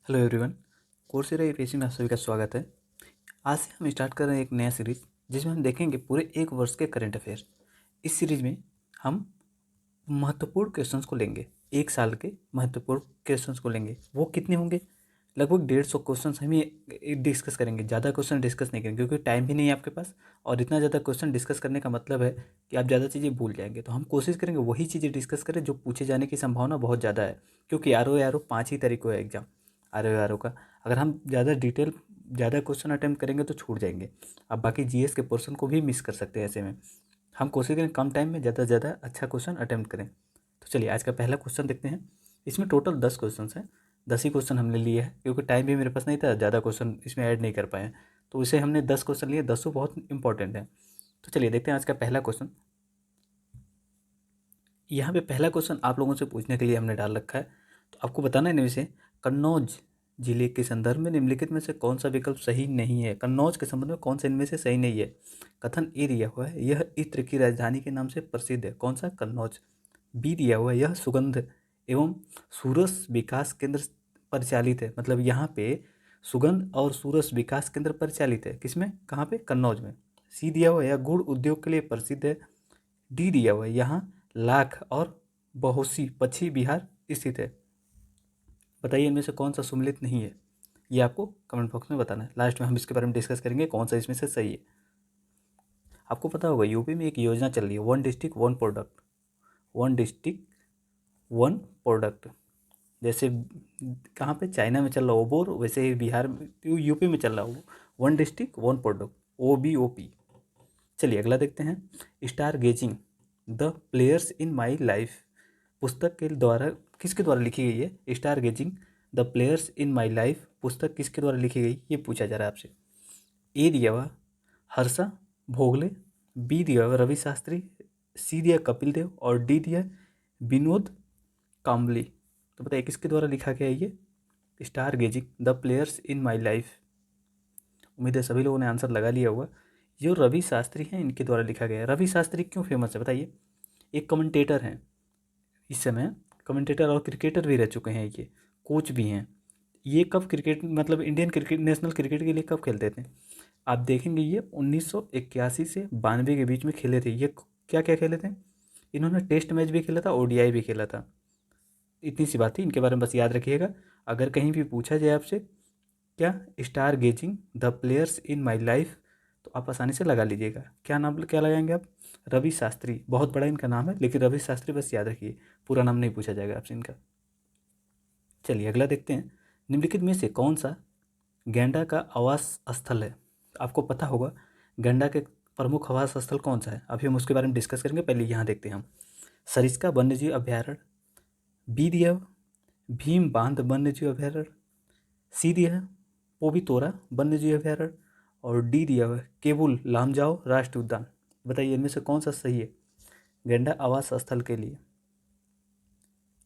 Hello everyone. Coursera UPSC में आप सभी का स्वागत है। आज से हम स्टार्ट कर रहे हैं एक नया सीरीज जिसमें हम देखेंगे पूरे एक वर्ष के करंट अफेयर। इस सीरीज में हम महत्वपूर्ण क्वेश्चंस को लेंगे। एक साल के महत्वपूर्ण क्वेश्चंस को लेंगे। वो कितने होंगे? लगभग 150 क्वेश्चंस हम ये डिस्कस करेंगे। ज़्यादा क्वेश्चन डिस्कस नहीं करेंगे क्योंकि टाइम भी नहीं है आपके पास, और इतना ज़्यादा क्वेश्चन डिस्कस करने का मतलब है कि आप ज़्यादा चीज़ें भूल जाएंगे। तो हम कोशिश करेंगे वही चीज़ें डिस्कस करें जो पूछे जाने की संभावना बहुत ज़्यादा है, क्योंकि आर ओ 5 ही तारीख को है एग्जाम आर ओ का। अगर हम ज़्यादा क्वेश्चन अटैम्प्ट करेंगे तो छूट जाएंगे। अब बाकी जीएस के पोर्शन को भी मिस कर सकते हैं। ऐसे में हम कोशिश करें कम टाइम में ज़्यादा से ज़्यादा अच्छा क्वेश्चन अटैम्प्ट करें। तो चलिए आज का पहला क्वेश्चन देखते हैं। इसमें टोटल 10 क्वेश्चन हैं। 10 ही क्वेश्चन हमने लिए हैं क्योंकि टाइम भी मेरे पास नहीं था, ज़्यादा क्वेश्चन इसमें ऐड नहीं कर पाए। तो इसे हमने 10 क्वेश्चन लिए, 10 बहुत इंपॉर्टेंट है। तो चलिए देखते हैं आज का पहला क्वेश्चन। यहाँ पे पहला क्वेश्चन आप लोगों से पूछने के लिए हमने डाल रखा है। तो आपको बताना है इनमें से कन्नौज जिले के संदर्भ में निम्नलिखित में से कौन सा विकल्प सही नहीं है। कन्नौज के संबंध में कौन सा इनमें से सही नहीं है? कथन ए दिया हुआ है, यह इत्र की राजधानी के नाम से प्रसिद्ध है। कौन सा? कन्नौज। बी दिया हुआ है, यह सुगंध एवं सूरस विकास केंद्र परिचालित है। मतलब यहाँ पे सुगंध और सूरस विकास केंद्र परिचालित है। किसमें? कहाँ पे? कन्नौज में। सी दिया हुआ है, यह गुड़ उद्योग के लिए प्रसिद्ध है। डी दिया हुआ है, यहाँ लाख और बहुसी पश्चिमी बिहार स्थित है। बताइए इनमें से कौन सा सुमेलित नहीं है? ये आपको कमेंट बॉक्स में बताना है। लास्ट में हम इसके बारे में डिस्कस करेंगे कौन सा इसमें से सही है। आपको पता होगा यूपी में एक योजना चल रही है, one district one product. One district one product. जैसे कहाँ पे? चाइना में चल रहा ओबोर, वैसे ही बिहार में यूपी में चल रहा हो one district one product, OBOP। चलिए अगला देखते हैं। Star gazing the players in my life पुस्तक के द्वारा किसके द्वारा लिखी गई है? Star gazing the players in my life पुस्तक किसके द्वारा लिखी गई, ये पूछा जा रहा है आपसे। ए दिया हुआ हर्षा भोगले, बी दिया हुआ रवि शास्त्री, सी दिया कपिल देव और डी दिया विनोद काम्बली। तो बताइए किसके द्वारा लिखा गया है ये star gazing the players in my life? उम्मीद है सभी लोगों ने आंसर लगा लिया होगा। जो रवि शास्त्री हैं इनके द्वारा लिखा गया है। रवि शास्त्री क्यों फेमस है बताइए? एक कमेंटेटर हैं, इस समय कमेंटेटर और क्रिकेटर भी रह चुके हैं, ये कोच भी हैं। ये कब क्रिकेट मतलब इंडियन क्रिकेट नेशनल क्रिकेट के लिए कब खेलते थे? आप देखेंगे ये 1981 से 92 के बीच में खेले थे। ये क्या क्या खेले थे? इन्होंने टेस्ट मैच भी खेला था, ODI भी खेला था। इतनी सी बात थी, इनके बारे में बस याद रखिएगा। अगर कहीं भी पूछा जाए आपसे क्या star gazing the players in my life, तो आप आसानी से लगा लीजिएगा। क्या नाम क्या लगाएंगे आप? रवि शास्त्री। बहुत बड़ा इनका नाम है, लेकिन रवि शास्त्री बस याद रखिए, पूरा नाम नहीं पूछा जाएगा आपसे इनका। चलिए अगला देखते हैं। निम्नलिखित में से कौन सा गैंडा का आवास स्थल है? आपको पता होगा गैंडा के प्रमुख आवास स्थल कौन सा है। अभी हम उसके बारे में डिस्कस करेंगे, पहले यहाँ देखते हैं हम। सरिस्का वन्यजीव अभ्यारण्य, बी दिया भीम बांध वन्यजीव अभ्यारण्य, सी दिया है पोबितोरा वन्यजीव अभ्यारण्य और डी दिया हुआ है केबुल लामजाओ राष्ट्रीय उद्यान। बताइए इनमें से कौन सा सही है गैंडा आवास स्थल के लिए?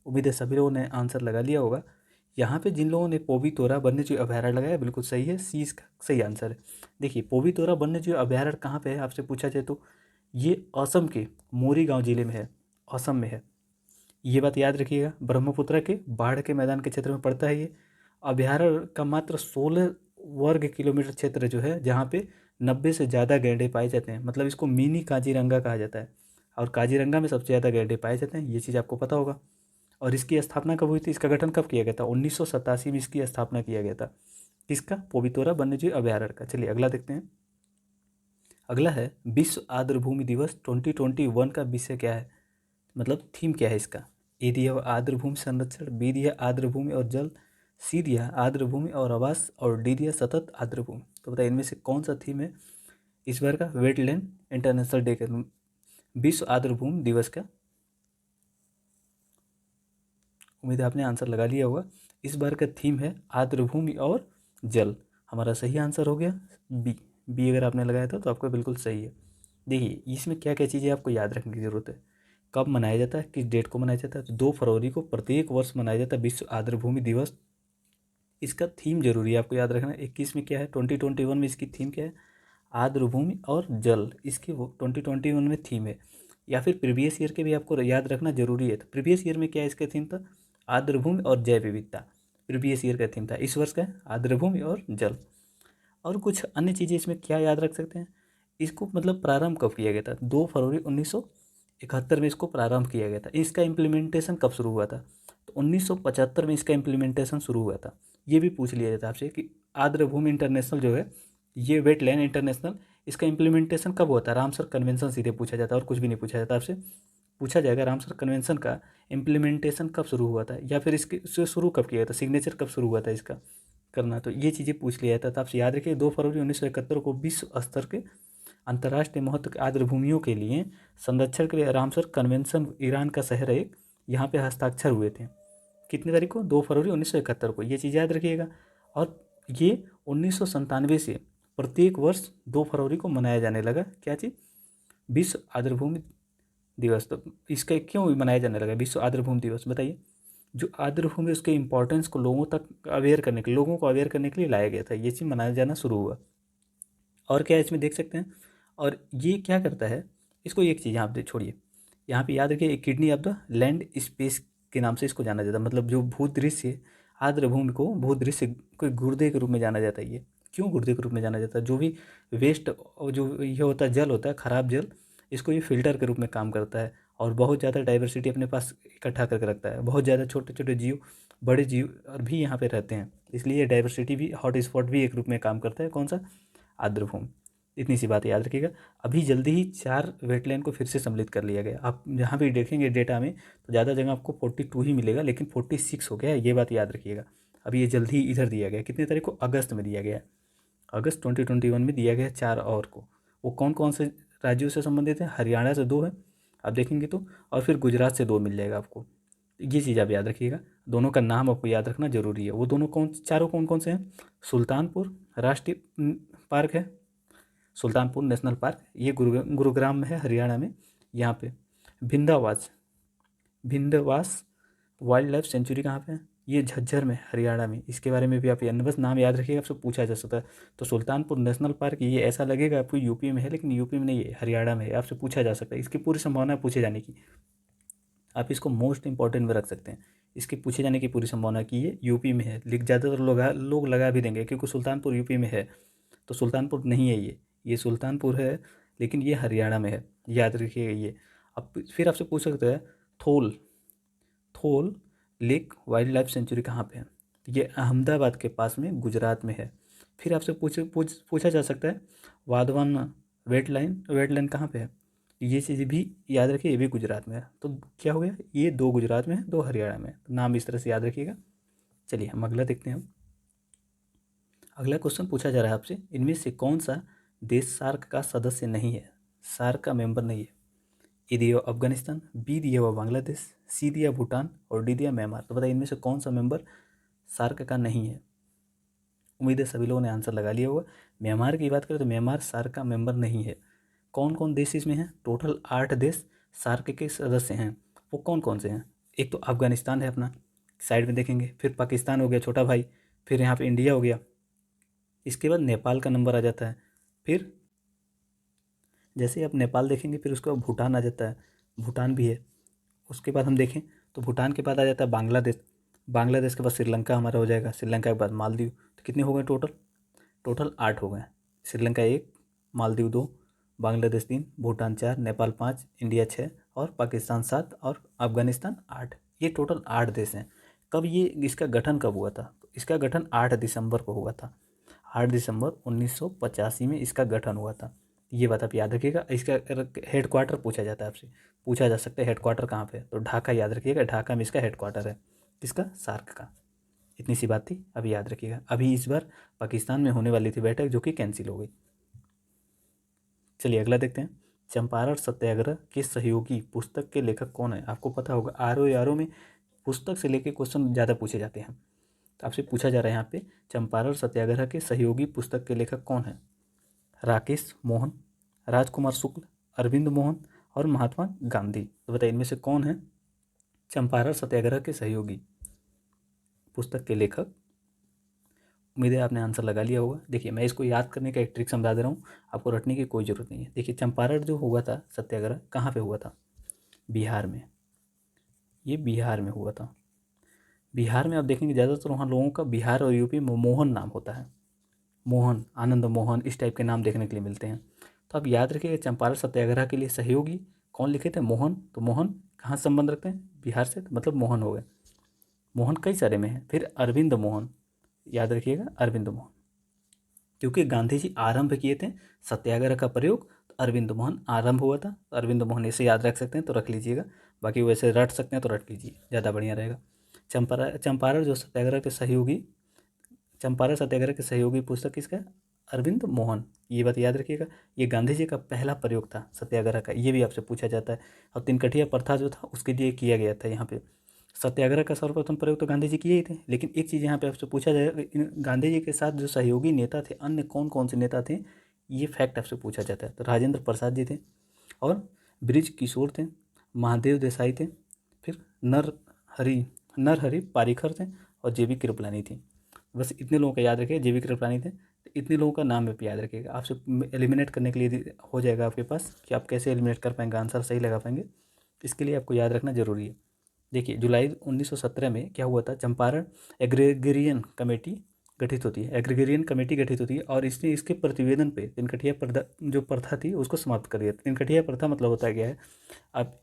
उम्मीद है सभी लोगों ने आंसर लगा लिया होगा। यहाँ पे जिन लोगों ने पोबितोरा वन्यजीव अभ्यारण्य लगाया बिल्कुल सही है, सी इसका सही आंसर है। देखिए पोबितोरा वन्यजीव अभ्यारण्य कहाँ पे है आपसे पूछा जाए तो ये असम के मोरीगांव जिले में है, असम में है। ये बात याद रखिएगा, ब्रह्मपुत्र के बाढ़ के मैदान के क्षेत्र में पड़ता है ये। अभ्यारण्य का मात्र 16 वर्ग किलोमीटर क्षेत्र जो है, जहाँ पे 90 से ज़्यादा गैंडे पाए जाते हैं। मतलब इसको मिनी काजीरंगा कहा जाता है, और काजीरंगा में सबसे ज़्यादा गैंडे पाए जाते हैं। ये चीज़ आपको पता होगा। और इसकी स्थापना कब हुई थी, इसका गठन कब किया गया था? 1987 में इसकी स्थापना किया गया था। किसका? पोबितोरा वन्यजीव अभ्यारण्य का। चलिए अगला देखते हैं। अगला है विश्व आर्द्रभूमि दिवस 2021 का विषय क्या है, मतलब थीम क्या है इसका? ए दिया हुआ आर्द्रभूमि संरक्षण, बी दिया आर्द्रभूमि और जल, सी दिया आर्द्रभूमि और आवास और डी दिया सतत आर्द्रभूमि। तो बताइए इनमें से कौन सा थीम है इस बार का वेटलैंड इंटरनेशनल डे का, विश्व आर्द्रभूमि दिवस का? उम्मीद है आपने आंसर लगा लिया होगा। इस बार का थीम है आर्द्रभूमि और जल। हमारा सही आंसर हो गया बी। बी अगर आपने लगाया था तो आपका बिल्कुल सही है। देखिए इसमें क्या क्या चीज़ें आपको याद रखने की ज़रूरत है। कब मनाया जाता है, किस डेट को मनाया जाता है? तो 2 फरवरी को प्रत्येक वर्ष मनाया जाता है विश्व आर्द्रभूमि दिवस। इसका थीम जरूरी है आपको याद रखना। 21 में क्या है, 2021 में इसकी थीम क्या है? आर्द्रभूमि और जल, इसकी वो 2021 में थीम है। या फिर प्रीवियस ईयर के भी आपको याद रखना जरूरी है। तो प्रीवियस ईयर में क्या है इसका थीम था? आर्द्रभूमि और जैव विविधता। प्रीवियस ईयर का थीम था। इस वर्ष का है आर्द्रभूमि और जल। और कुछ अन्य चीज़ें इसमें क्या याद रख सकते हैं, इसको मतलब प्रारंभ कब किया गया था, 2 फरवरी 1971 में इसको प्रारंभ किया गया था। इसका इम्प्लीमेंटेशन कब शुरू हुआ था, तो 1975 में इसका इम्प्लीमेंटेशन शुरू हुआ था। ये भी पूछ लिया जाता है आपसे कि आर्द्रभूमि इंटरनेशनल जो है, ये वेटलैंड इंटरनेशनल, इसका इम्प्लीमेंटेशन कब हुआ था। रामसर कन्वेंशन सीधे पूछा जाता है और कुछ भी नहीं पूछा जाता आपसे। पूछा जाएगा रामसर कन्वेंशन का इम्प्लीमेंटेशन कब शुरू हुआ था, या फिर इसके से शुरू कब किया गया था, सिग्नेचर कब शुरू हुआ था इसका करना। तो ये चीज़ें पूछ लिया जाता था आपसे। याद रखिए 2 फरवरी 1971 को विश्व स्तर के अंतर्राष्ट्रीय महत्व के आर्द्रभूमियों के लिए संरक्षण के लिए रामसर कन्वेंशन ईरान का शहर एक, यहाँ पे हस्ताक्षर हुए थे। कितनी तारीख को, 2 फरवरी 1971 को। ये चीज़ याद रखिएगा। और ये 1997 से प्रत्येक वर्ष 2 फरवरी को मनाया जाने लगा। क्या चीज़, विश्व आर्द्रभूमि दिवस। तो इसका क्यों मनाया जाने लगा विश्व आर्द्रभूमि दिवस, बताइए। जो आर्द्रभूमि उसके इंपॉर्टेंस को लोगों तक अवेयर करने के, लोगों को अवेयर करने के लिए लाया गया था। ये चीज़ मनाया जाना शुरू हुआ। और क्या इसमें देख सकते हैं, और ये क्या करता है, इसको एक चीज़ यहाँ पे छोड़िए, यहाँ पे याद रखिए kidney of the land space के नाम से इसको जाना जाता है। मतलब जो भूदृश्य आर्द्रभूमि को भूदृश्य को गुर्दे के रूप में जाना जाता है। ये क्यों गुर्दे के रूप में जाना जाता है, जो भी वेस्ट और जो ये होता है जल होता है, खराब जल, इसको ये फिल्टर के रूप में काम करता है। और बहुत ज़्यादा डाइवर्सिटी अपने पास इकट्ठा करके रखता है। बहुत ज़्यादा छोटे छोटे जीव, बड़े जीव और भी यहाँ पे रहते हैं। इसलिए डाइवर्सिटी भी, हॉट स्पॉट भी एक रूप में काम करता है। कौन सा, आर्द्रभूमि। इतनी सी बात याद रखिएगा। अभी जल्दी ही 4 वेटलैंड को फिर से सम्मिलित कर लिया गया। आप जहाँ भी देखेंगे डेटा में तो ज़्यादा जगह आपको 42 ही मिलेगा, लेकिन 46 हो गया है, ये बात याद रखिएगा। अभी ये जल्दी ही इधर दिया गया, कितने तारीख को, अगस्त में दिया गया है। अगस्त 2021 में दिया गया है 4 और को। वो कौन कौन से राज्यों से संबंधित है, हरियाणा से 2 है आप देखेंगे तो, और फिर गुजरात से 2 मिल जाएगा आपको। ये चीज़ आप याद रखिएगा। दोनों का नाम आपको याद रखना जरूरी है। वो दोनों कौन, चारों कौन कौन से हैं, सुल्तानपुर राष्ट्रीय पार्क है, सुल्तानपुर नेशनल पार्क, ये गुरुग्राम में है, हरियाणा में। यहाँ पे भिंदावास, भिंदवास वाइल्ड लाइफ सेंचुरी कहाँ पे है, ये झज्जर में, हरियाणा में। इसके बारे में भी आप बस नाम याद रखिएगा, आपसे पूछा जा सकता है। तो सुल्तानपुर नेशनल पार्क, ये ऐसा लगेगा आपको यूपी में है, लेकिन यूपी में नहीं है, हरियाणा में है। आपसे पूछा जा सकता है, इसकी पूरी संभावना है पूछे जाने की। आप इसको मोस्ट इंपॉर्टेंट में रख सकते हैं। इसके पूछे जाने की पूरी संभावना की ये यूपी में है। ज़्यादातर लोग लगा भी देंगे, क्योंकि सुल्तानपुर यूपी में है। तो सुल्तानपुर नहीं है ये सुल्तानपुर है, लेकिन ये हरियाणा में है, याद रखिएगा ये। अब फिर आपसे पूछ सकते हैं थोल, थोल लेक वाइल्ड लाइफ सेंचुरी कहाँ पे है, ये अहमदाबाद के पास में, गुजरात में है। फिर आपसे पूछा जा सकता है वाधवान वेटलैंड कहाँ पे है, ये चीज़ भी याद रखिए, ये भी गुजरात में है। तो क्या हो गया, ये 2 गुजरात में है, 2 हरियाणा में है। तो नाम इस तरह से याद रखिएगा। चलिए हम अगला देखते हैं। अगला क्वेश्चन पूछा जा रहा है आपसे, इनमें से कौन सा देश सार्क का सदस्य नहीं है, सार्क का मेंबर नहीं है। ए दिया अफगानिस्तान, बी दिया हुआ बांग्लादेश, सी दिया भूटान और डी दिया म्यांमार। तो बताइए इनमें से कौन सा मेंबर सार्क का नहीं है। उम्मीद है सभी लोगों ने आंसर लगा लिया होगा। म्यांमार की बात करें तो म्यांमार सार्क का मेंबर नहीं है। कौन कौन देश इसमें हैं, टोटल 8 देश सार्क के सदस्य हैं। वो कौन कौन से हैं, एक तो अफगानिस्तान है अपना, साइड में देखेंगे, फिर पाकिस्तान हो गया छोटा भाई, फिर यहाँ पे इंडिया हो गया, इसके बाद नेपाल का नंबर आ जाता है, फिर जैसे आप नेपाल देखेंगे फिर उसके बाद भूटान आ जाता है, भूटान भी है। उसके बाद हम देखें तो भूटान के बाद आ जाता है बांग्लादेश, बांग्लादेश के बाद श्रीलंका हमारा हो जाएगा, श्रीलंका के बाद मालदीव। तो कितने हो गए टोटल, टोटल 8 हो गए। श्रीलंका 1, मालदीव 2, बांग्लादेश 3, भूटान 4, नेपाल 5, इंडिया 6 और पाकिस्तान 7 और अफगानिस्तान 8। ये टोटल 8 देश हैं। कब ये, इसका गठन कब हुआ था, तो इसका गठन 8 दिसंबर को हुआ था। 8 दिसंबर 1985 में इसका गठन हुआ था। ये बात आप याद रखिएगा। इसका हेडक्वार्टर पूछा जाता है आपसे, पूछा जा सकता है हेडक्वार्टर कहाँ पे है, तो ढाका याद रखिएगा, ढाका में इसका हेडक्वार्टर है, किसका, सार्क का। इतनी सी बात थी, अभी याद रखिएगा। अभी इस बार पाकिस्तान में होने वाली थी बैठक, जो कि कैंसिल हो गई। चलिए अगला देखते हैं। चंपारण सत्याग्रह के सहयोगी पुस्तक के लेखक कौन है। आपको पता होगा आर ओ में पुस्तक से लेके क्वेश्चन ज़्यादा पूछे जाते हैं। तो आपसे पूछा जा रहा है यहाँ पे, चंपारण सत्याग्रह के सहयोगी पुस्तक के लेखक कौन है। राकेश मोहन, राजकुमार शुक्ल, अरविंद मोहन और महात्मा गांधी। तो बताइए इनमें से कौन है चंपारण सत्याग्रह के सहयोगी पुस्तक के लेखक। उम्मीद है आपने आंसर लगा लिया होगा। देखिए मैं इसको याद करने का एक ट्रिक समझा दे रहा हूँ, आपको रटने की कोई ज़रूरत नहीं है। देखिए चंपारण जो हुआ था सत्याग्रह, कहाँ पे हुआ था, बिहार में, ये बिहार में हुआ था। बिहार में आप देखेंगे ज़्यादातर वहाँ लोगों का बिहार और यूपी में मोहन नाम होता है, मोहन, आनंद मोहन, इस टाइप के नाम देखने के लिए मिलते हैं। तो आप याद रखिएगा चंपारण सत्याग्रह के लिए सहयोगी कौन लिखे थे? मोहन। तो मोहन कहाँ से संबंध रखते हैं? बिहार से, तो मतलब मोहन हो गए। मोहन कई सारे में है। फिर अरविंद मोहन, याद रखिएगा अरविंद मोहन, क्योंकि गांधी जी आरंभ किए थे सत्याग्रह का प्रयोग, तो अरविंद मोहन आरंभ हुआ था। तो अरविंद मोहन इसे याद रख सकते हैं तो रख लीजिएगा, बाकी वैसे रट सकते हैं तो रट लीजिए, ज़्यादा बढ़िया रहेगा। चंपारण जो सत्याग्रह के सहयोगी, चंपारण सत्याग्रह के सहयोगी पुस्तक किसका है? अरविंद मोहन। ये बात याद रखिएगा। ये गांधी जी का पहला प्रयोग था सत्याग्रह का, ये भी आपसे पूछा जाता है। और तिनकठिया प्रथा जो था उसके लिए किया गया था यहाँ पे। सत्याग्रह का सर्वप्रथम प्रयोग तो गांधी जी किए ही थे, लेकिन एक चीज़ यहाँ पे आपसे पूछा जाएगा, गांधी जी के साथ जो सहयोगी नेता थे, अन्य कौन कौन से नेता थे, ये फैक्ट आपसे पूछा जाता है। तो राजेंद्र प्रसाद जी थे, और ब्रिज किशोर थे, महादेव देसाई थे, फिर नरहरि नरहरि पारिकर थे, और जेबी कृपलानी थी। बस इतने लोगों का याद रखिए, जेबी कृपलानी थे। तो इतने लोगों का नाम आप याद रखिएगा। आपसे एलिमिनेट करने के लिए हो जाएगा आपके पास कि आप कैसे एलिमिनेट कर पाएंगे, आंसर सही लगा पाएंगे, इसके लिए आपको याद रखना जरूरी है। देखिए जुलाई 1917 में क्या हुआ था, चंपारण एग्रेगेरियन कमेटी गठित होती है, एग्रेगेरियन कमेटी गठित होती है, और इसने इसके प्रतिवेदन पे तिनकठिया प्रथा जो प्रथा थी उसको समाप्त कर दिया। तिनकठिया प्रथा मतलब होता है क्या है, आप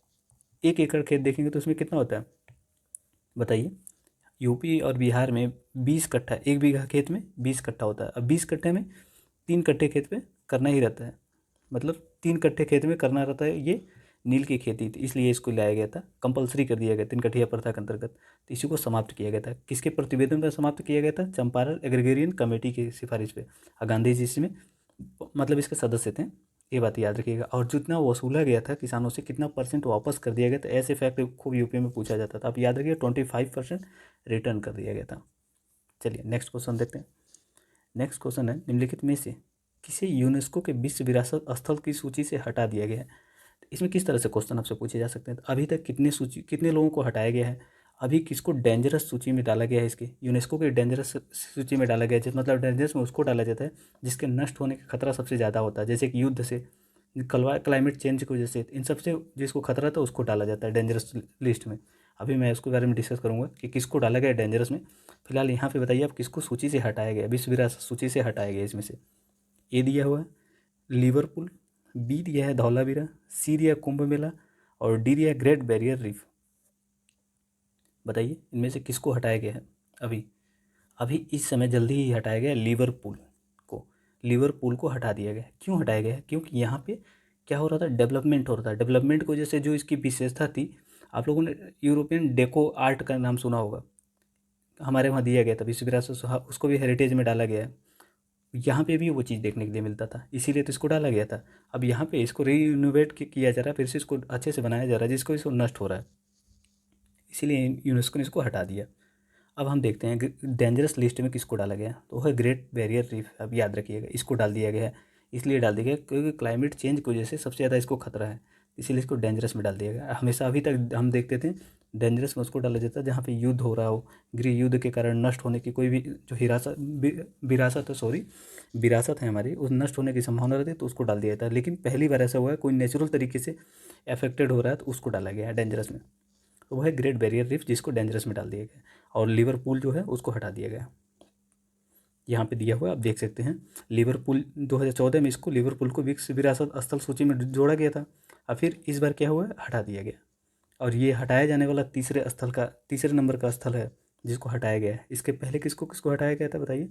1 एकड़ खेत देखेंगे तो उसमें कितना होता है बताइए? यूपी और बिहार में 20 कट्ठा, 1 बीघा खेत में 20 कट्ठा होता है। अब 20 कट्ठे में 3 कट्ठे खेत पे करना ही रहता है, मतलब 3 कट्ठे खेत में करना रहता है। ये नील की खेती थी, इसलिए इसको लाया गया था, कंपलसरी कर दिया गया 3 कट्ठिया प्रथा के अंतर्गत। तो इसी को समाप्त किया गया था। किसके प्रतिवेदन पर समाप्त किया गया था? चंपारण एग्रीगेरियन कमेटी की सिफारिश पे। और गांधी जी इसमें मतलब इसके सदस्य थे, ये बात याद रखिएगा। और जितना वसूला गया था किसानों से, कितना परसेंट वापस कर दिया गया था, ऐसे फैक्ट खूब यूपी में पूछा जाता था। आप याद रखिए 25% रिटर्न कर दिया गया था। चलिए नेक्स्ट क्वेश्चन देखते हैं। नेक्स्ट क्वेश्चन है, निम्नलिखित में से किसे यूनेस्को के विश्व विरासत स्थल की सूची से हटा दिया गया है? इसमें किस तरह से क्वेश्चन आपसे पूछे जा सकते हैं? तो अभी तक कितने लोगों को हटाया गया है, अभी किसको डेंजरस सूची में डाला गया है? इसके यूनेस्को के डेंजरस सूची में डाला गया है, जिस मतलब डेंजरस में उसको डाला जाता है जिसके नष्ट होने का खतरा सबसे ज़्यादा होता है, जैसे कि युद्ध से, क्लाइमेट चेंज की वजह से, इन सबसे जिसको खतरा था उसको डाला जाता है डेंजरस लिस्ट में। अभी मैं उसके बारे में डिस्कस करूंगा कि किसको डाला गया डेंजरस में। फिलहाल यहाँ पे बताइए आप किसको सूची से हटाया गया, विश्व विरासत सूची से हटाया गया इसमें से? ए दिया हुआ है लिवरपूल, बी दिया है धौलावीरा, सी दिया कुंभ मेला, और डी दिया ग्रेट बैरियर रीफ। बताइए इनमें से किसको हटाया गया है? अभी अभी इस समय जल्दी ही हटाया गया लिवरपूल को। लिवरपूल को हटा दिया गया। क्यों हटाया गया है? क्योंकि यहाँ पे क्या हो रहा था, डेवलपमेंट हो रहा था। डेवलपमेंट की वजह से जो इसकी विशेषता थी, आप लोगों ने यूरोपियन डेको आर्ट का नाम सुना होगा, हमारे वहाँ दिया गया था विश्व विरासत, उसको भी हेरिटेज में डाला गया है। यहाँ पे भी वो चीज़ देखने के लिए मिलता था, इसीलिए तो इसको डाला गया था। अब यहाँ पे इसको रीइनोवेट किया जा रहा है, फिर से इसको अच्छे से बनाया जा रहा है, जिसको इसको नष्ट हो रहा है, इसीलिए यूनेस्को ने इसको हटा दिया। अब हम देखते हैं डेंजरस लिस्ट में किसको डाला गया, तो वह ग्रेट बैरियर रीफ। अब याद रखिएगा इसको डाल दिया गया है, इसलिए डाल दिया गया क्योंकि क्लाइमेट चेंज की वजह से सबसे ज़्यादा इसको खतरा है, इसीलिए इसको डेंजरस में डाल दिया गया। हमेशा अभी तक हम देखते थे डेंजरस में उसको डाला जाता है जहाँ पे युद्ध हो रहा हो, गृह युद्ध के कारण नष्ट होने की कोई भी जो हिरासत विरासत है, सॉरी विरासत है हमारी, उस नष्ट होने की संभावना रहती है तो उसको डाल दिया जाता है। लेकिन पहली बार ऐसा हुआ है कोई नेचुरल तरीके से अफेक्टेड हो रहा है तो उसको डाला गया है डेंजरस में, तो वह है ग्रेट बैरियर रीफ, जिसको डेंजरस में डाल दिया गया। और लिवरपूल जो है उसको हटा दिया गया। यहाँ पे दिया हुआ आप देख सकते हैं, लिवरपूल 2014 में इसको लिवरपूल को विश्व विरासत स्थल सूची में जोड़ा गया था, और फिर इस बार क्या हुआ, हटा दिया गया। और ये हटाया जाने वाला तीसरे नंबर का स्थल है जिसको हटाया गया है। इसके पहले किसको किसको हटाया गया था बताइए?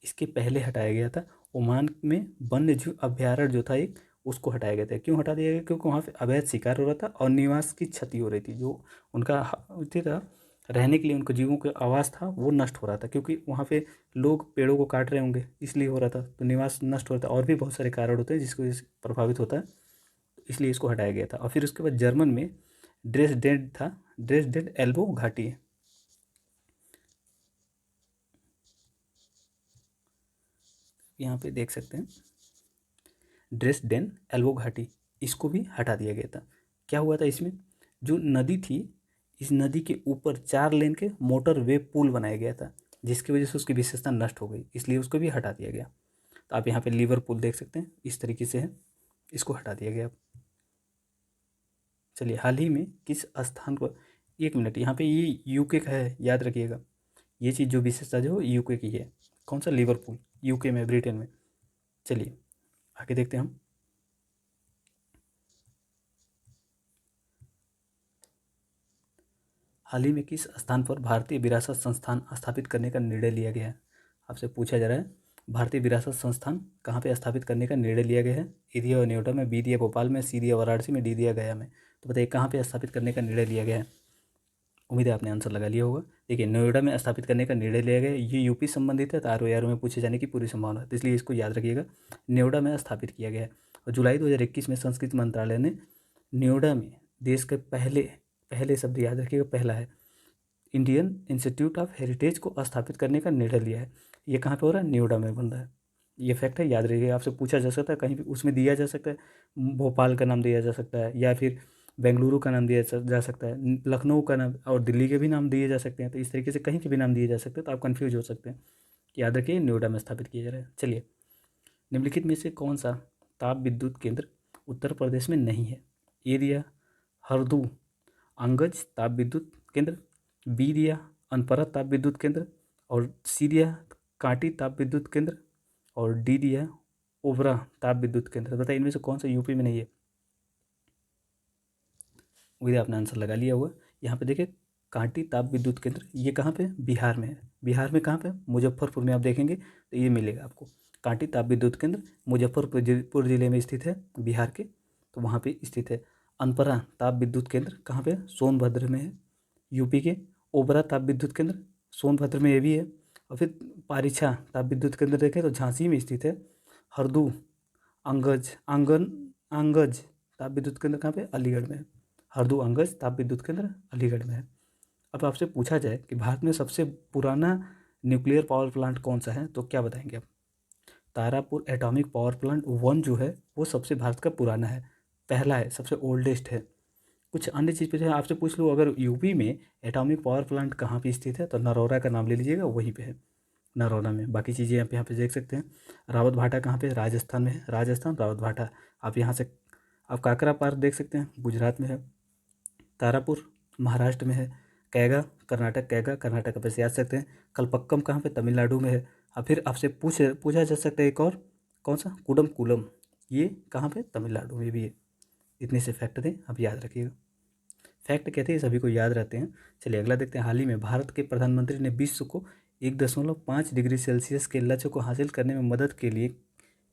इसके पहले हटाया गया था ओमान में वन्य जीव अभ्यारण्य जो था एक, उसको हटाया गया था। क्यों हटा दिया गया? क्योंकि वहाँ पे अवैध शिकार हो रहा था और निवास की क्षति हो रही थी, जो उनका था रहने के लिए, उनके जीवों का आवास था वो नष्ट हो रहा था, क्योंकि वहाँ पे लोग पेड़ों को काट रहे होंगे इसलिए हो रहा था, तो निवास नष्ट हो रहा था। और भी बहुत सारे कारण होते हैं जिसकी वजह से प्रभावित होता है, इसलिए इसको हटाया गया था। और फिर उसके बाद जर्मन में ड्रेसडेन था, ड्रेसडेन एल्बो घाटी है, यहाँ पे देख सकते हैं ड्रेसडेन एल्बो घाटी, इसको भी हटा दिया गया था। क्या हुआ था इसमें, जो नदी थी, इस नदी के ऊपर 4 लेन के मोटर वे पुल बनाया गया था, जिसकी वजह से उसकी विशेषता नष्ट हो गई, इसलिए उसको भी हटा दिया गया। तो आप यहाँ पे लिवरपूल देख सकते हैं इस तरीके से है, इसको हटा दिया गया। चलिए हाल ही में किस स्थान को एक मिनट, यहाँ पे ये यूके का है, याद रखिएगा। ये चीज़ जो विशेषता जो यूके की है। कौन सा? लिवरपूल, यूके में, ब्रिटेन में। चलिए आगे देखते हैं हम। हाल ही में किस स्थान पर भारतीय विरासत संस्थान स्थापित करने का निर्णय लिया गया है? आपसे पूछा जा रहा है भारतीय विरासत संस्थान कहाँ पे स्थापित करने का निर्णय लिया गया है? ए दिया नोएडा में, बी दिया भोपाल में, सी दिया वाराणसी में, डी दिया गया में। तो बताइए कहाँ पे स्थापित करने का निर्णय लिया गया है? उम्मीद है आपने आंसर लगा लिया होगा। देखिए नोएडा में स्थापित करने का निर्णय लिया गया है। ये यूपी संबंधित है, तो आर में पूछे जाने की पूरी संभावना है, तो इसलिए इसको याद रखिएगा। नोएडा में स्थापित किया गया है। और जुलाई 2021 में संस्कृति मंत्रालय ने नोएडा में देश के पहले पहले शब्द याद रखिएगा, पहला है, इंडियन इंस्टीट्यूट ऑफ हेरिटेज को स्थापित करने का निर्णय लिया है। ये कहाँ पे हो रहा है? नोएडा में बन रहा है। ये फैक्ट है, याद रखिएगा। आपसे पूछा जा सकता है, कहीं भी उसमें दिया जा सकता है, भोपाल का नाम दिया जा सकता है, या फिर बेंगलुरु का नाम दिया जा सकता है, लखनऊ का नाम, और दिल्ली के भी नाम दिए जा सकते हैं। तो इस तरीके से कहीं के भी नाम दिए जा सकते हैं, तो आप कन्फ्यूज हो सकते हैं। याद रखिए नोएडा में स्थापित किया जा रहा है। चलिए, निम्नलिखित में से कौन सा ताप विद्युत केंद्र उत्तर प्रदेश में नहीं है? ए दिया हरदू अंगज ताप विद्युत केंद्र, बी दिया अनपरा ताप विद्युत केंद्र, और सी दिया कांटी ताप विद्युत केंद्र, और डी दिया ओबरा ताप विद्युत केंद्र। बताइए इनमें से कौन सा यूपी में नहीं है? उम्मीद है आपने आंसर लगा लिया होगा। यहाँ पे देखिए कांटी ताप विद्युत केंद्र, ये कहाँ पे? बिहार में है। बिहार में कहाँ पे? मुजफ्फरपुर में। आप देखेंगे तो ये मिलेगा आपको, कांटी ताप विद्युत केंद्र मुजफ्फरपुर जिले में स्थित है, बिहार के, तो वहाँ पे स्थित है। अनपरा ताप विद्युत केंद्र कहाँ पे? सोनभद्र में है, यूपी के। ओबरा ताप विद्युत केंद्र सोनभद्र में ये भी है। और फिर पारिछा ताप विद्युत केंद्र देखें तो झांसी में स्थित है। हरदू आंगज ताप विद्युत केंद्र कहाँ पे? अलीगढ़ में है। हरदू अंगज ताप विद्युत केंद्र अलीगढ़ में है। अब आपसे पूछा जाए कि भारत में सबसे पुराना न्यूक्लियर पावर प्लांट कौन सा है, तो क्या बताएंगे आप? तारापुर एटॉमिक पावर प्लांट 1 जो है वो सबसे भारत का पुराना है, पहला है, सबसे ओल्डेस्ट है। कुछ अन्य चीज़ पे जो है आपसे पूछ लूँ, अगर यूपी में एटॉमिक पावर प्लांट कहाँ पे स्थित है, तो नरौरा का नाम ले लीजिएगा, वहीं पे है, नरौरा में। बाकी चीज़ें आप यहाँ पे देख सकते हैं। रावत भाटा कहाँ पे? राजस्थान में है, राजस्थान रावत भाटा। आप यहाँ से आप काकरा पार्क देख सकते हैं, गुजरात में है। तारापुर महाराष्ट्र में है। कैगा कर्नाटक पे से याद सकते हैं। कलपक्कम कहाँ पे? तमिलनाडु में है। और फिर आपसे पूछा जा सकता है एक और, कौन सा? कुडम, ये कहाँ पे? तमिलनाडु में भी है। इतने से फैक्ट थे, आप याद रखिएगा। फैक्ट कहते हैं सभी को याद रहते हैं। चलिए अगला देखते हैं। हाल ही में भारत के प्रधानमंत्री ने विश्व को 1.5 डिग्री सेल्सियस के लक्ष्य को हासिल करने में मदद के लिए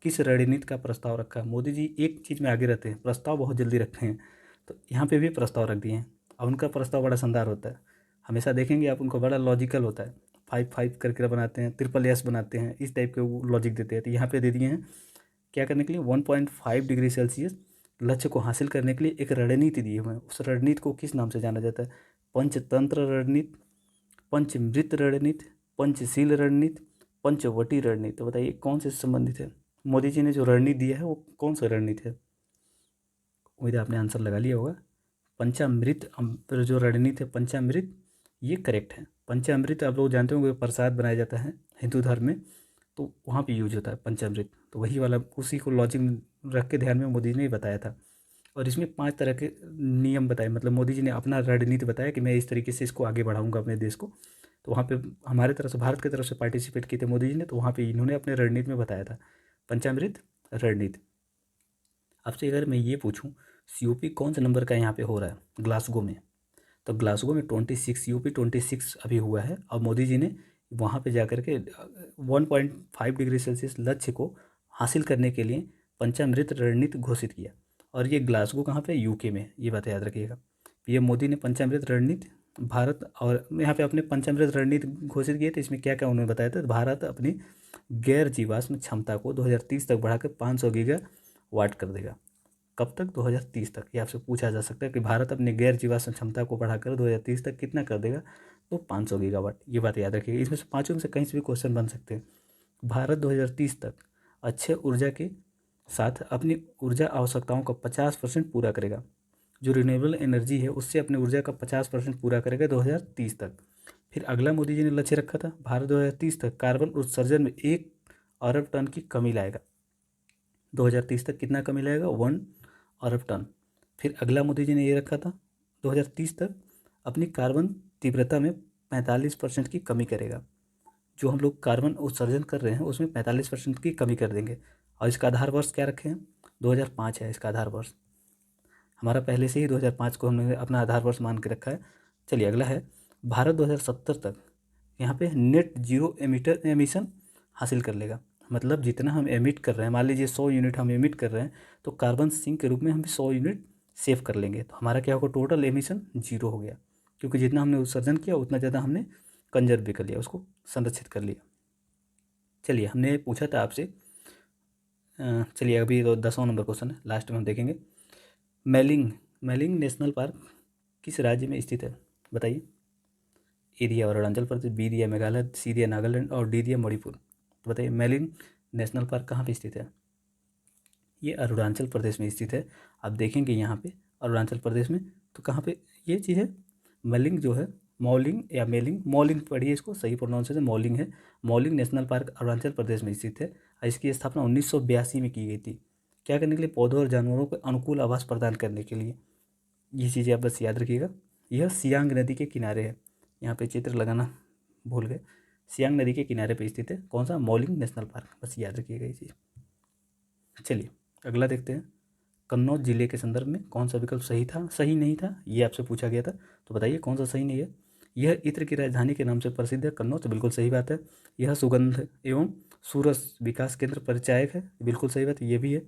किस रणनीति का प्रस्ताव रखा? मोदी जी एक चीज़ में आगे रहते हैं, प्रस्ताव बहुत जल्दी रखते हैं, तो यहाँ पे भी प्रस्ताव रख दिए हैं। और उनका प्रस्ताव बड़ा शानदार होता है, हमेशा देखेंगे आप, उनको बड़ा लॉजिकल होता है। 5 करके बनाते हैं, SSS बनाते हैं, इस टाइप के वो लॉजिक देते हैं। तो यहाँ पे दे दिए हैं क्या करने के लिए? 1.5 डिग्री सेल्सियस लक्ष्य को हासिल करने के लिए एक रणनीति दी हुई है। उस रणनीति को किस नाम से जाना जाता है? पंचतंत्र रणनीति, पंचमृत रणनीति, पंचशील रणनीति, पंचवटी रणनीति। तो बताइए कौन से संबंधित है? मोदी जी ने जो रणनीति दिया है वो कौन सा रणनीति है? उम्मीद है आपने आंसर लगा लिया होगा। पंचामृत जो रणनीति है, पंचामृत, ये करेक्ट है। पंचामृत आप लोग जानते होंगे, प्रसाद बनाया जाता है हिंदू धर्म में, तो वहाँ पे यूज होता है पंचामृत, तो वही वाला, उसी को लॉजिक रख के ध्यान में मोदी जी ने बताया था। और इसमें 5 तरह के नियम बताए, मतलब मोदी जी ने अपना रणनीति बताया कि मैं इस तरीके से इसको आगे बढ़ाऊंगा अपने देश को। तो वहाँ पे हमारे तरफ से, भारत की तरफ से पार्टिसिपेट किए थे मोदी जी ने, तो वहाँ पे इन्होंने अपने रणनीति में बताया था पंचामृत रणनीति। आपसे अगर मैं ये पूछूं, यूपी कौन से नंबर का यहाँ पे हो रहा है ग्लासगो में, तो ग्लासगो में 26, यूपी 26 अभी हुआ है। और मोदी जी ने वहाँ पे जाकर के 1.5 डिग्री सेल्सियस लक्ष्य को हासिल करने के लिए पंचामृत रणनीति घोषित किया। और ये ग्लासगो कहाँ पे? यूके में। ये बात याद रखिएगा। पीएम मोदी ने पंचामृत रणनीति भारत, और यहाँ पे अपने पंचामृत रणनीति घोषित किए थे। इसमें क्या क्या उन्होंने बताया था? भारत अपनी गैर जीवाश्म क्षमता को 2030 तक बढ़ाकर 500 गीगावाट कर देगा। कब तक? 2030 तक। ये आपसे पूछा जा सकता है कि भारत अपनी गैर जीवाश्म क्षमता को बढ़ाकर 2030 तक कितना कर देगा, तो 500 गीगावाट। ये बात याद रखिएगा। इसमें से पाँचों में से कहीं से भी क्वेश्चन बन सकते हैं। भारत 2030 तक अक्षय ऊर्जा के साथ अपनी ऊर्जा आवश्यकताओं का 50% पूरा करेगा। जो रिन्यूएबल एनर्जी है उससे अपनी ऊर्जा का 50% पूरा करेगा 2030 तक। फिर अगला मोदी जी ने लक्ष्य रखा था, भारत 2030 तक कार्बन उत्सर्जन में 1 अरब टन की कमी लाएगा। 2030 तक कितना कमी लाएगा? 1 अरब टन। फिर अगला मोदी जी ने ये रखा था 2030 तक अपनी कार्बन तीव्रता में 45% की कमी करेगा। जो हम लोग कार्बन उत्सर्जन कर रहे हैं उसमें 45% की कमी कर देंगे। और इसका आधार वर्ष क्या रखे हैं? 2005 है इसका आधार वर्ष। हमारा पहले से ही 2005 को हमने अपना आधार वर्ष मान के रखा है। चलिए अगला है, भारत 2070 तक यहाँ पे नेट जीरो एमिशन हासिल कर लेगा। मतलब जितना हम एमिट कर रहे हैं, मान लीजिए 100 यूनिट हम एमिट कर रहे हैं, तो कार्बन सिंक के रूप में हम 100 यूनिट सेव कर लेंगे। तो हमारा क्या होगा? टोटल एमिशन जीरो हो गया, क्योंकि जितना हमने उत्सर्जन किया उतना ज़्यादा हमने कंजर्व भी कर लिया, उसको संरक्षित कर लिया। चलिए हमने पूछा था आपसे, चलिए अभी तो 10वां नंबर क्वेश्चन है, लास्ट में हम देखेंगे। मेलिंग मेलिंग नेशनल पार्क किस राज्य में स्थित है? बताइए। ए दिया अरुणाचल प्रदेश, बी दिया मेघालय, सी दिया नागालैंड और डी दिया मणिपुर। तो बताइए मेलिंग नेशनल पार्क कहाँ पे स्थित है? ये अरुणाचल प्रदेश में स्थित है। आप देखेंगे यहाँ पे अरुणाचल प्रदेश में, तो कहाँ पे ये चीज़ है? मेलिंग जो है, मॉलिंग या मेलिंग, मॉलिंग पढ़िए इसको, सही प्रोनाउंसिएशन मॉलिंग है। मॉलिंग नेशनल पार्क अरुणाचल प्रदेश में स्थित है और इसकी स्थापना 1982 में की गई थी। क्या करने के लिए? पौधों और जानवरों को अनुकूल आवास प्रदान करने के लिए। ये चीज़ें आप बस याद रखिएगा। यह सियांग नदी के किनारे है। यहाँ पे चित्र लगाना भूल गए। सियांग नदी के किनारे पे स्थित है। कौन सा? Mouling national park. बस याद रखिएगा ये चीज़। चलिए अगला देखते हैं। कन्नौज जिले के संदर्भ में कौन सा विकल्प सही था, सही नहीं था, ये आपसे पूछा गया था। तो बताइए कौन सा सही नहीं है। यह इत्र की राजधानी के नाम से प्रसिद्ध है कन्नौज, तो बिल्कुल सही बात है। यह सुगंध एवं सूरस विकास केंद्र परिचायक है, बिल्कुल सही बात है, ये भी है।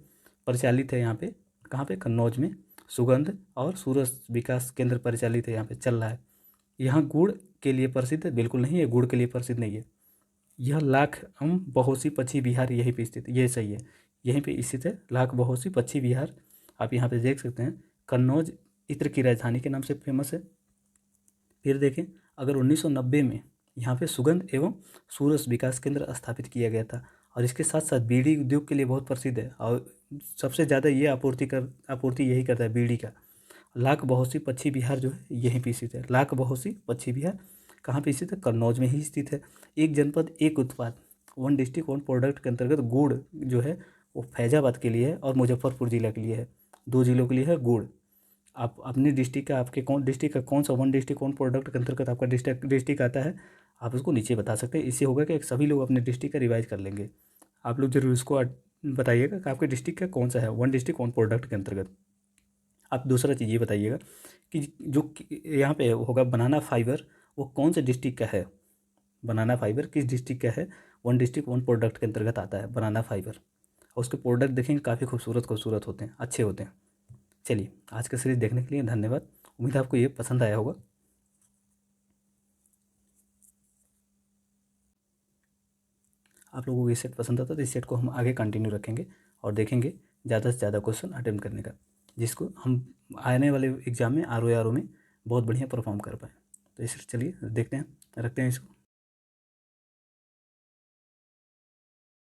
परिचालित है यहाँ पे, कहाँ पे? कन्नौज में सुगंध और सूरस विकास केंद्र परिचालित है, यहाँ पे चल रहा है। यहाँ गुड़ के लिए प्रसिद्ध है, बिल्कुल नहीं है, गुड़ के लिए प्रसिद्ध नहीं है। यह लाख बहोसी पक्षी विहार यहीं पे स्थित है, ये सही है, यहीं पे स्थित है लाख बहोसी पक्षी विहार। आप यहाँ पे देख सकते हैं। कन्नौज इत्र की राजधानी के नाम से फेमस है। फिर देखें, अगर 1990 में यहाँ पे सुगंध एवं सूरस विकास केंद्र स्थापित किया गया था और इसके साथ साथ बीड़ी उद्योग के लिए बहुत प्रसिद्ध है और सबसे ज़्यादा ये आपूर्ति यही करता है बीड़ी का। लाख बहोसी पक्षी विहार जो है यहीं पे स्थित है। लाख बहोसी पक्षी विहार कहाँ पे स्थित है? कन्नौज में ही स्थित है। एक जनपद एक उत्पाद, वन डिस्ट्रिक्ट वन प्रोडक्ट के अंतर्गत गुड़ जो है वो फैजाबाद के लिए है और मुजफ्फरपुर जिला के लिए है। 2 जिलों के लिए है गुड़। आप अपनी डिस्ट्रिक्ट का, आपके कौन डिस्ट्रिक्ट का कौन सा वन डिस्ट्रिक्ट कौन प्रोडक्ट के अंतर्गत आपका डिस्ट्रिक्ट आता है, आप उसको नीचे बता सकते हैं। इससे होगा कि सभी लोग अपने डिस्ट्रिक्ट का रिवाइज कर लेंगे। आप लोग जरूर इसको बताइएगा कि आपके डिस्ट्रिक्ट का कौन सा है वन डिस्ट्रिक्ट कौन प्रोडक्ट के अंतर्गत। आप दूसरा चीज़ ये बताइएगा कि जो यहाँ पे होगा बनाना फाइबर, वो कौन से डिस्ट्रिक्ट का है? बनाना फाइबर किस डिस्ट्रिक्ट का है? वन डिस्ट्रिक्ट वन प्रोडक्ट के अंतर्गत आता है बनाना फाइबर। और उसके प्रोडक्ट देखेंगे काफ़ी खूबसूरत खूबसूरत होते हैं, अच्छे होते हैं। चलिए आज का सीरीज देखने के लिए धन्यवाद। उम्मीद है आपको ये पसंद आया होगा। आप लोगों को ये सेट पसंद आता तो इस सेट को हम आगे कंटिन्यू रखेंगे और देखेंगे ज़्यादा से ज़्यादा क्वेश्चन अटेम्प्ट करने का, जिसको हम आने वाले एग्जाम में आर ओ में बहुत बढ़िया परफॉर्म कर पाएँ। तो इस चलिए देखते हैं, रखते हैं इसको।